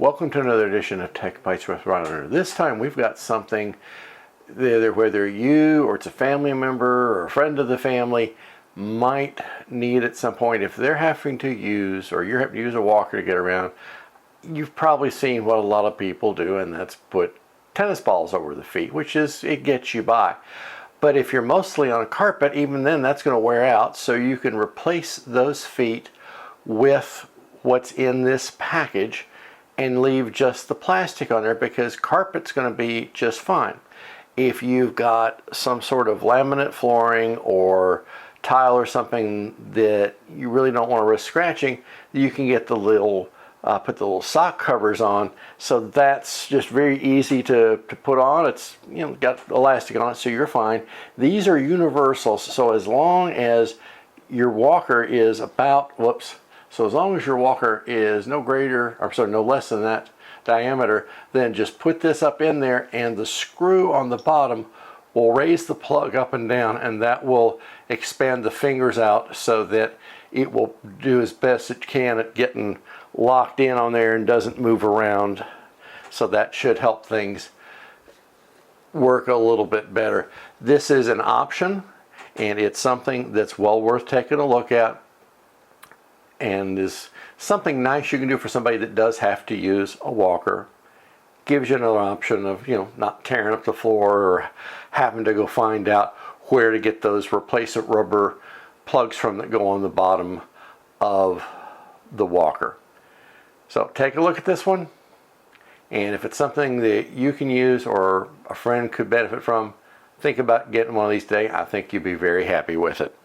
Welcome to another edition of Tech Bites with Ron. This time we've got something that whether you or it's a family member or a friend of the family might need at some point. If they're having to use, or you're having to use a walker to get around, you've probably seen what a lot of people do, and that's put tennis balls over the feet, which is, it gets you by. But if you're mostly on a carpet, even then that's going to wear out, so you can replace those feet with what's in this package and leave just the plastic on there, because carpet's going to be just fine. If you've got some sort of laminate flooring or tile or something that you really don't want to risk scratching, you can get the little put the little sock covers on, so that's just very easy to put on. It's, you know, got elastic on it, so you're fine. These are universal, so as long as your walker is about, so as long as your walker is no greater, or sorry, no less than that diameter, then just put this up in there and the screw on the bottom will raise the plug up and down, and that will expand the fingers out so that it will do as best it can at getting locked in on there and doesn't move around. So that should help things work a little bit better. This is an option, and it's something that's well worth taking a look at, and is something nice you can do for somebody that does have to use a walker. Gives you another option of, you know, not tearing up the floor or having to go find out where to get those replacement rubber plugs from that go on the bottom of the walker. So take a look at this one, and if it's something that you can use or a friend could benefit from, think about getting one of these today. I think you'd be very happy with it.